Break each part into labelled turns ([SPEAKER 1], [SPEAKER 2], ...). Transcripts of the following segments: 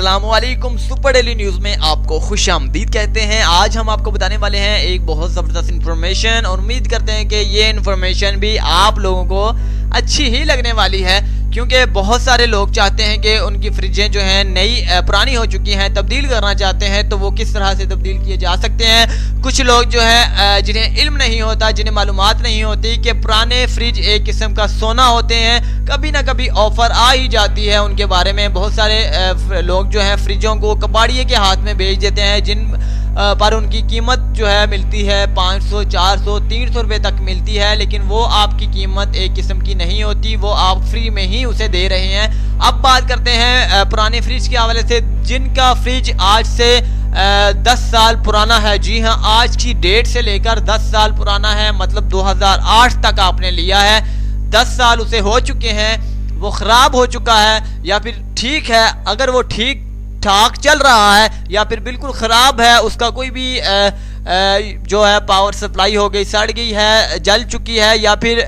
[SPEAKER 1] अस्सलामुअलैकुम। Super daily news में आपको खुशामदीद कहते हैं। आज हम आपको बताने वाले हैं एक बहुत ज़बरदस्त इन्फॉर्मेशन और उम्मीद करते हैं कि ये इन्फॉर्मेशन भी आप लोगों को अच्छी ही लगने वाली है, क्योंकि बहुत सारे लोग चाहते हैं कि उनकी फ्रिजें जो हैं नई पुरानी हो चुकी हैं, तब्दील करना चाहते हैं, तो वो किस तरह से तब्दील किए जा सकते हैं। कुछ लोग जो है जिन्हें इल्म नहीं होता, जिन्हें मालूमात नहीं होती कि पुराने फ्रिज एक किस्म का सोना होते हैं, कभी ना कभी ऑफर आ ही जाती है उनके बारे में। बहुत सारे लोग जो है फ्रिजों को कबाड़िए के हाथ में बेच देते हैं, जिन पर उनकी कीमत जो है मिलती है 500, 400, 300 रुपये तक मिलती है, लेकिन वो आपकी कीमत एक किस्म की नहीं होती, वो आप फ्री में ही उसे दे रहे हैं। अब बात करते हैं पुराने फ्रिज के हवाले से, जिनका फ्रिज आज से 10 साल पुराना है। जी हाँ, आज की डेट से लेकर 10 साल पुराना है, मतलब 2008 तक आपने लिया है। 10 साल उसे हो चुके हैं, वो ख़राब हो चुका है या फिर ठीक है। अगर वो ठीक ठाक चल रहा है या फिर बिल्कुल ख़राब है, उसका कोई भी जो है पावर सप्लाई हो गई, सड़ गई है, जल चुकी है, या फिर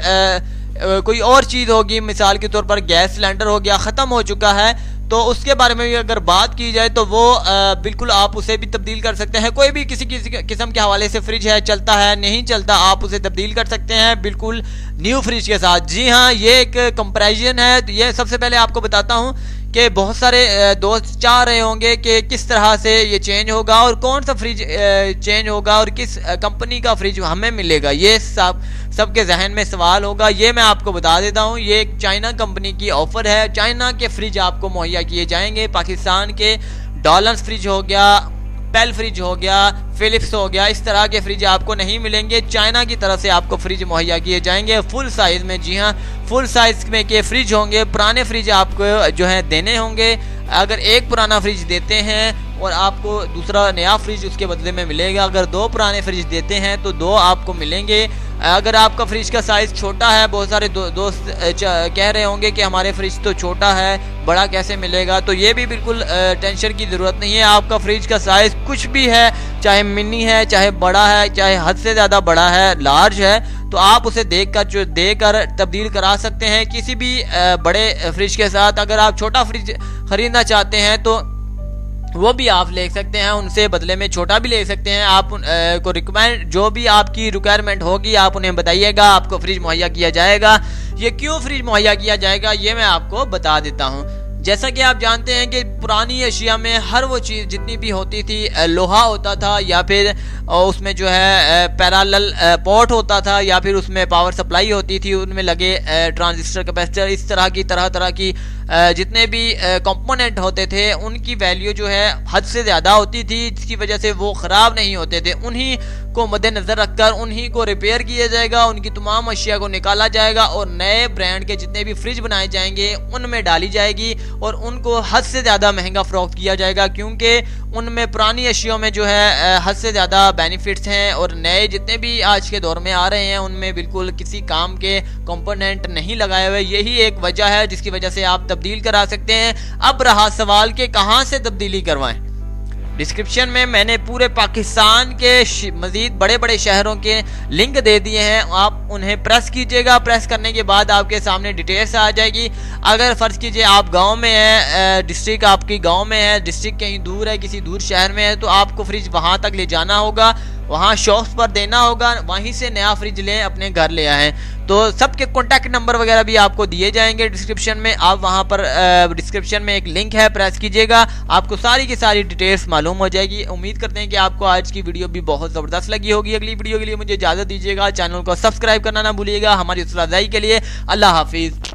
[SPEAKER 1] कोई और चीज़ होगी, मिसाल के तौर पर गैस सिलेंडर हो गया, ख़त्म हो चुका है, तो उसके बारे में भी अगर बात की जाए तो वो बिल्कुल आप उसे भी तब्दील कर सकते हैं। कोई भी किसी किस्म के हवाले से फ्रिज है, चलता है नहीं चलता, आप उसे तब्दील कर सकते हैं बिल्कुल न्यू फ्रिज के साथ। जी हाँ, ये एक कंपैरिजन है। तो ये सबसे पहले आपको बताता हूँ कि बहुत सारे दोस्त चाह रहे होंगे कि किस तरह से ये चेंज होगा और कौन सा फ्रिज चेंज होगा और किस कंपनी का फ्रिज हमें मिलेगा, ये सबके जहन में सवाल होगा। ये मैं आपको बता देता हूँ, ये एक चाइना कंपनी की ऑफ़र है। चाइना के फ्रिज आपको मुहैया किए जाएंगे। पाकिस्तान के डॉलर्स फ्रिज हो गया, पेल फ्रिज हो गया, फिलिप्स हो गया, इस तरह के फ्रिज आपको नहीं मिलेंगे। चाइना की तरफ से आपको फ्रिज मुहैया किए जाएंगे फुल साइज़ में। जी हाँ, फुल साइज़ में के फ्रिज होंगे। पुराने फ्रिज आपको जो है देने होंगे। अगर एक पुराना फ्रिज देते हैं और आपको दूसरा नया फ्रिज उसके बदले में मिलेगा। अगर 2 पुराने फ्रिज देते हैं तो 2 आपको मिलेंगे। अगर आपका फ्रिज का साइज़ छोटा है, बहुत सारे दोस्त कह रहे होंगे कि हमारे फ्रिज तो छोटा है, बड़ा कैसे मिलेगा, तो ये भी बिल्कुल टेंशन की ज़रूरत नहीं है। आपका फ्रिज का साइज़ कुछ भी है, चाहे मिनी है, चाहे बड़ा है, चाहे हद से ज़्यादा बड़ा है, लार्ज है, तो आप उसे देकर तब्दील करा सकते हैं किसी भी बड़े फ्रिज के साथ। अगर आप छोटा फ्रिज ख़रीदना चाहते हैं तो वो भी आप ले सकते हैं, उनसे बदले में छोटा भी ले सकते हैं। आप को रिक्वायरमेंट जो भी आपकी रिक्वायरमेंट होगी आप उन्हें बताइएगा, आपको फ्रिज मुहैया किया जाएगा। ये क्यों फ्रिज मुहैया किया जाएगा ये मैं आपको बता देता हूँ। जैसा कि आप जानते हैं कि पुरानी अशिया में हर वो चीज़ जितनी भी होती थी, लोहा होता था या फिर उसमें जो है पैरेलल पोर्ट होता था या फिर उसमें पावर सप्लाई होती थी, उनमें लगे ट्रांजिस्टर, कैपेसिटर, इस तरह की जितने भी कंपोनेंट होते थे उनकी वैल्यू जो है हद से ज़्यादा होती थी, जिसकी वजह से वो ख़राब नहीं होते थे। उन्हीं को मद्देनज़र रखकर उन्हीं को रिपेयर किया जाएगा, उनकी तमाम अशिया को निकाला जाएगा और नए ब्रांड के जितने भी फ्रिज बनाए जाएंगे उनमें डाली जाएगी और उनको हद से ज़्यादा महंगा फ़रोख्त किया जाएगा, क्योंकि उनमें पुरानी अशियों में जो है हद से ज़्यादा बेनिफिट्स हैं और नए जितने भी आज के दौर में आ रहे हैं उनमें बिल्कुल किसी काम के कंपोनेंट नहीं लगाए हुए। यही एक वजह है जिसकी वजह से आप तब्दील करा सकते हैं। अब रहा सवाल कि कहाँ से तब्दीली करवाएं। डिस्क्रिप्शन में मैंने पूरे पाकिस्तान के मज़ीद बड़े बड़े शहरों के लिंक दे दिए हैं, आप उन्हें प्रेस कीजिएगा। प्रेस करने के बाद आपके सामने डिटेल्स आ जाएगी। अगर फ़र्ज़ कीजिए आप गांव में है, डिस्ट्रिक्ट आपकी गांव में है, डिस्ट्रिक्ट कहीं दूर है, किसी दूर शहर में है, तो आपको फ्रिज वहां तक ले जाना होगा, वहाँ शॉप्स पर देना होगा, वहीं से नया फ्रिज लें, अपने घर ले आएँ। तो सबके कॉन्टैक्ट नंबर वगैरह भी आपको दिए जाएंगे डिस्क्रिप्शन में। आप वहाँ पर डिस्क्रिप्शन में एक लिंक है, प्रेस कीजिएगा, आपको सारी की सारी डिटेल्स मालूम हो जाएगी। उम्मीद करते हैं कि आपको आज की वीडियो भी बहुत ज़बरदस्त लगी होगी। अगली वीडियो के लिए मुझे इजाज़त दीजिएगा, चैनल को सब्सक्राइब करना ना भूलिएगा। हमारी हौसला अफजाई के लिए अल्लाह हाफिज़।